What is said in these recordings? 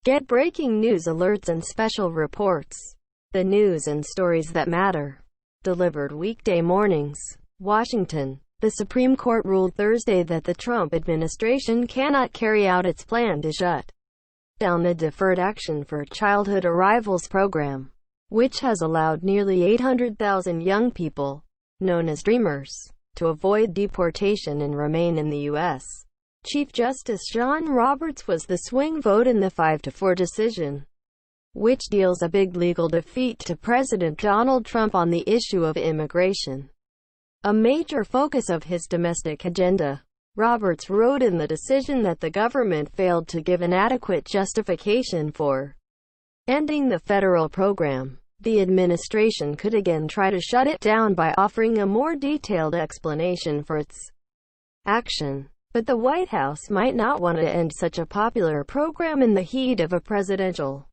Get breaking news alerts and special reports. The news and stories that matter. Delivered weekday mornings. Washington. The Supreme Court ruled Thursday that the Trump administration cannot carry out its plan to shut down the Deferred Action for Childhood Arrivals program, which has allowed nearly 800,000 young people, known as Dreamers, to avoid deportation and remain in the U.S. Chief Justice John Roberts was the swing vote in the 5-4 decision, which deals a big legal defeat to President Donald Trump on the issue of immigration, a major focus of his domestic agenda. Roberts wrote in the decision that the government failed to give an adequate justification for ending the federal program. The administration could again try to shut it down by offering a more detailed explanation for its action. But the White House might not want to end such a popular program in the heat of a presidential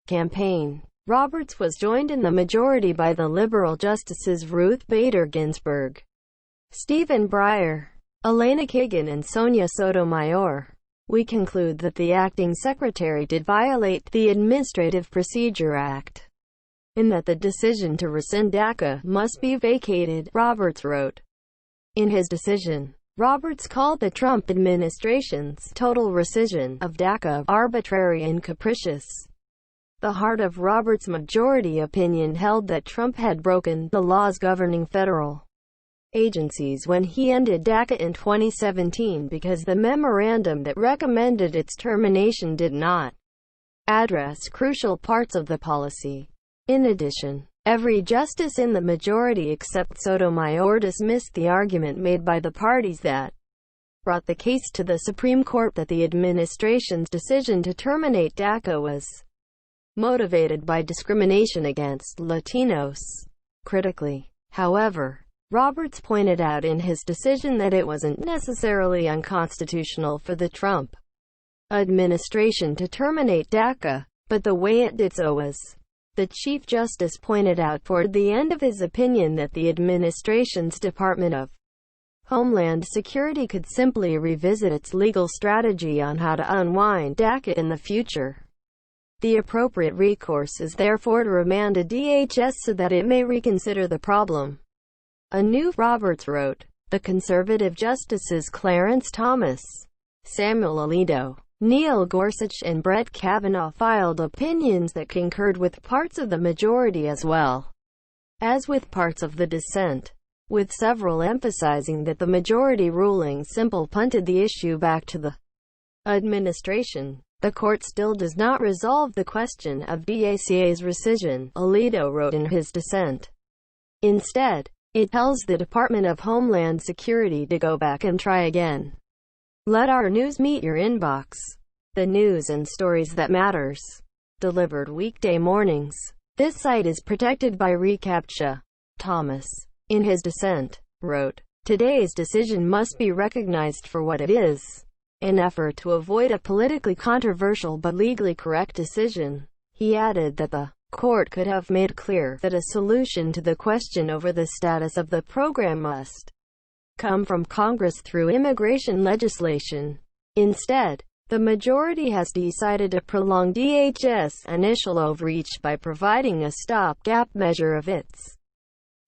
campaign. Roberts was joined in the majority by the liberal justices Ruth Bader Ginsburg, Stephen Breyer, Elena Kagan and Sonia Sotomayor. We conclude that the acting secretary did violate the Administrative Procedure Act, in that the decision to rescind DACA must be vacated, Roberts wrote. In his decision, Roberts called the Trump administration's total rescission of DACA arbitrary and capricious. The heart of Roberts' majority opinion held that Trump had broken the laws governing federal agencies when he ended DACA in 2017 because the memorandum that recommended its termination did not address crucial parts of the policy. In addition, every justice in the majority except Sotomayor dismissed the argument made by the parties that brought the case to the Supreme Court that the administration's decision to terminate DACA was motivated by discrimination against Latinos. Critically, however, Roberts pointed out in his decision that it wasn't necessarily unconstitutional for the Trump administration to terminate DACA, but the way it did so was. The Chief Justice pointed out toward the end of his opinion that the administration's Department of Homeland Security could simply revisit its legal strategy on how to unwind DACA in the future. The appropriate recourse is therefore to remand a DHS so that it may reconsider the problem. A new Roberts wrote. The conservative justices Clarence Thomas, Samuel Alito, Neil Gorsuch and Brett Kavanaugh filed opinions that concurred with parts of the majority as well as with parts of the dissent, with several emphasizing that the majority ruling simply punted the issue back to the administration. The court still does not resolve the question of DACA's rescission, Alito wrote in his dissent. Instead, it tells the Department of Homeland Security to go back and try again. Let our news meet your inbox. The news and stories that matters. Delivered weekday mornings. This site is protected by reCAPTCHA. Thomas, in his dissent, wrote, today's decision must be recognized for what it is, an effort to avoid a politically controversial but legally correct decision. He added that the court could have made clear that a solution to the question over the status of the program must come from Congress through immigration legislation. Instead, the majority has decided to prolong DHS' initial overreach by providing a stopgap measure of its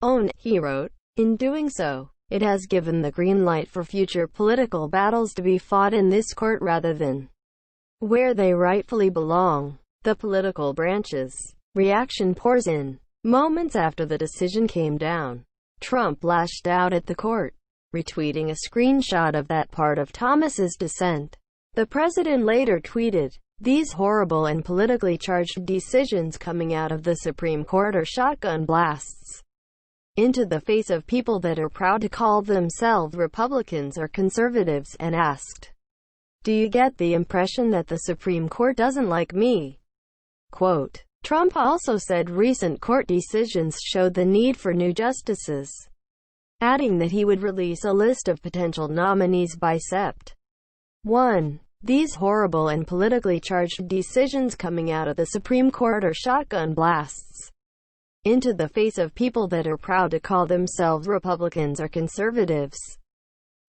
own, he wrote. In doing so, it has given the green light for future political battles to be fought in this court rather than where they rightfully belong, the political branches. Reaction pours in. Moments after the decision came down, Trump lashed out at the court, retweeting a screenshot of that part of Thomas's dissent. The president later tweeted, "These horrible and politically charged decisions coming out of the Supreme Court are shotgun blasts into the face of people that are proud to call themselves Republicans or conservatives," and asked, "Do you get the impression that the Supreme Court doesn't like me?" Quote. Trump also said recent court decisions showed the need for new justices, adding that he would release a list of potential nominees by Sept. 1. These horrible and politically charged decisions coming out of the Supreme Court are shotgun blasts into the face of people that are proud to call themselves Republicans or conservatives.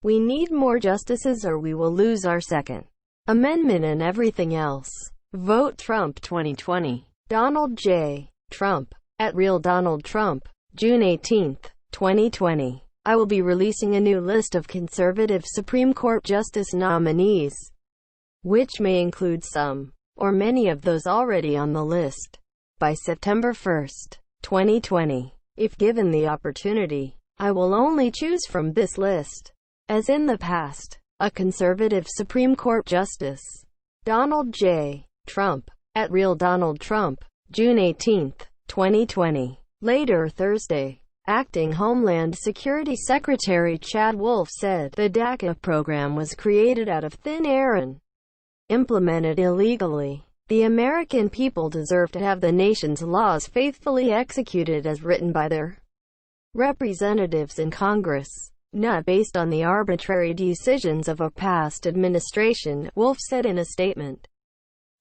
We need more justices or we will lose our Second Amendment and everything else. Vote Trump 2020. Donald J. Trump. At Real Donald Trump. June 18, 2020. I will be releasing a new list of conservative Supreme Court justice nominees, which may include some or many of those already on the list, by September 1, 2020. If given the opportunity, I will only choose from this list. As in the past, a conservative Supreme Court justice. Donald J. Trump. At Real Donald Trump. June 18, 2020. Later Thursday, Acting Homeland Security Secretary Chad Wolf said the DACA program was created out of thin air and implemented illegally. The American people deserve to have the nation's laws faithfully executed as written by their representatives in Congress, not based on the arbitrary decisions of a past administration, Wolf said in a statement.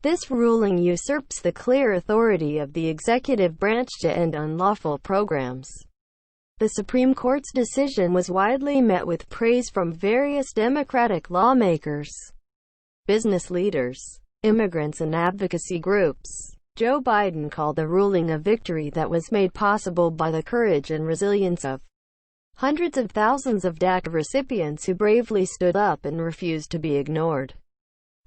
This ruling usurps the clear authority of the executive branch to end unlawful programs. The Supreme Court's decision was widely met with praise from various Democratic lawmakers, business leaders, immigrants and advocacy groups. Joe Biden called the ruling a victory that was made possible by the courage and resilience of hundreds of thousands of DACA recipients who bravely stood up and refused to be ignored.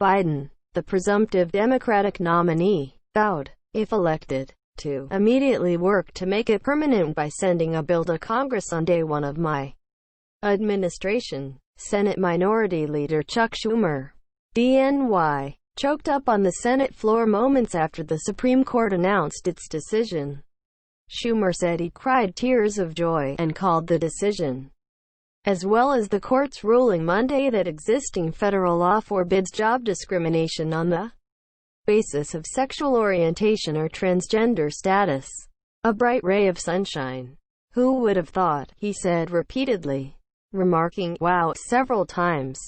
Biden, the presumptive Democratic nominee, vowed, if elected, to immediately work to make it permanent by sending a bill to Congress on day one of my administration. Senate Minority Leader Chuck Schumer, DNY, choked up on the Senate floor moments after the Supreme Court announced its decision. Schumer said he cried tears of joy and called the decision, as well as the court's ruling Monday, that existing federal law forbids job discrimination on the basis of sexual orientation or transgender status. A bright ray of sunshine. Who would have thought, he said repeatedly, remarking, "Wow," several times.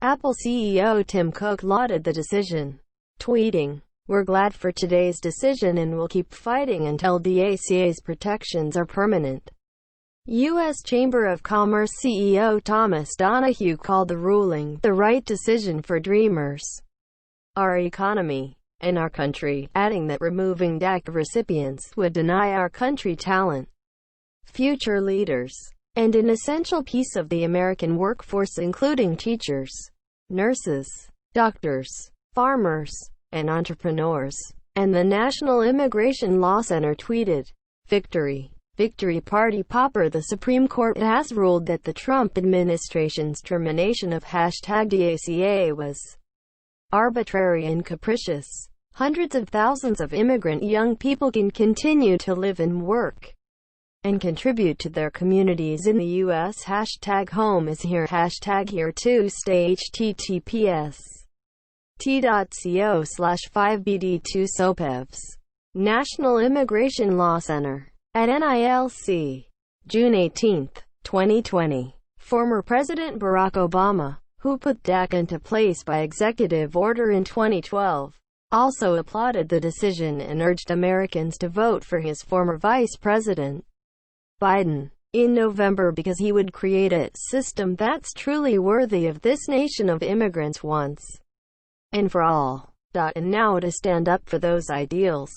Apple CEO Tim Cook lauded the decision, tweeting, "We're glad for today's decision and will keep fighting until DACA's protections are permanent." U.S. Chamber of Commerce CEO Thomas Donahue called the ruling the right decision for Dreamers, our economy, and our country, adding that removing DACA recipients would deny our country talent, future leaders, and an essential piece of the American workforce, including teachers, nurses, doctors, farmers, and entrepreneurs. And the National Immigration Law Center tweeted, "Victory. Victory Party Popper." The Supreme Court has ruled that the Trump administration's termination of #DACA was arbitrary and capricious. Hundreds of thousands of immigrant young people can continue to live and work and contribute to their communities in the U.S. #home is here, #here to stay, https t.co/5bd2sopevs. National Immigration Law Center. At NILC. June 18, 2020. Former President Barack Obama, who put DACA into place by executive order in 2012, also applauded the decision and urged Americans to vote for his former Vice President, Biden, in November because he would create a system that's truly worthy of this nation of immigrants once and for all. And now, to stand up for those ideals,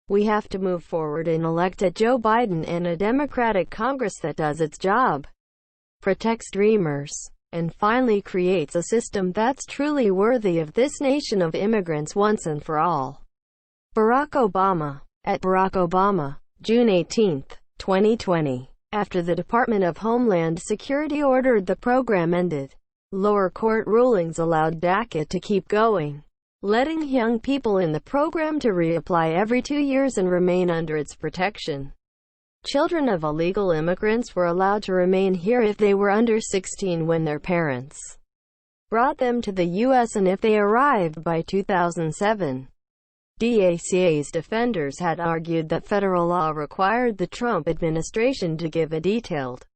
we have to move forward and elect a Joe Biden and a Democratic Congress that does its job, protects dreamers, and finally creates a system that's truly worthy of this nation of immigrants once and for all. Barack Obama. At Barack Obama. June 18, 2020. After the Department of Homeland Security ordered the program ended, lower court rulings allowed DACA to keep going, letting young people in the program to reapply every 2 years and remain under its protection. Children of illegal immigrants were allowed to remain here if they were under 16 when their parents brought them to the U.S. and if they arrived by 2007. DACA's defenders had argued that federal law required the Trump administration to give a detailed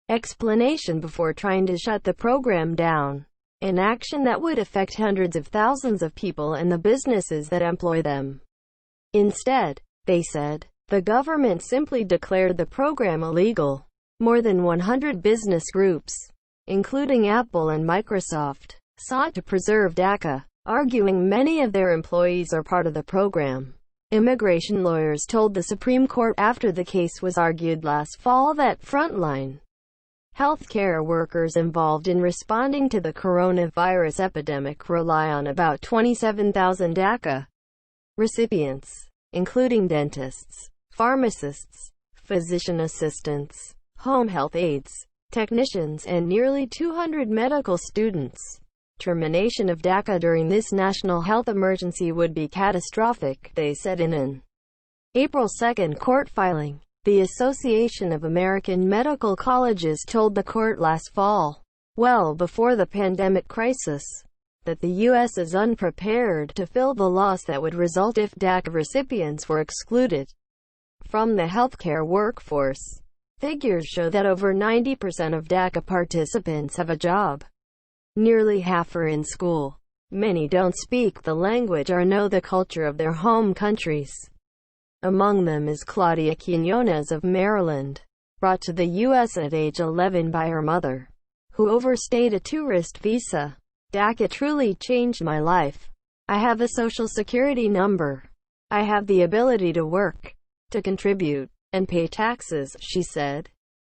explanation before trying to shut the program down, an action that would affect hundreds of thousands of people and the businesses that employ them. Instead, they said, the government simply declared the program illegal. More than 100 business groups, including Apple and Microsoft, sought to preserve DACA. arguing many of their employees are part of the program. Immigration lawyers told the Supreme Court after the case was argued last fall that frontline healthcare workers involved in responding to the coronavirus epidemic rely on about 27,000 DACA recipients, including dentists, pharmacists, physician assistants, home health aides, technicians, and nearly 200 medical students. Termination of DACA during this national health emergency would be catastrophic, they said in an April 2 court filing. The Association of American Medical Colleges told the court last fall, well before the pandemic crisis, that the U.S. is unprepared to fill the loss that would result if DACA recipients were excluded from the healthcare workforce. Figures show that over 90% of DACA participants have a job. Nearly half are in school. Many don't speak the language or know the culture of their home countries. Among them is Claudia Quinones of Maryland, brought to the U.S. at age 11 by her mother, who overstayed a tourist visa. DACA truly changed my life. I have a social security number. I have the ability to work, to contribute, and pay taxes, she said.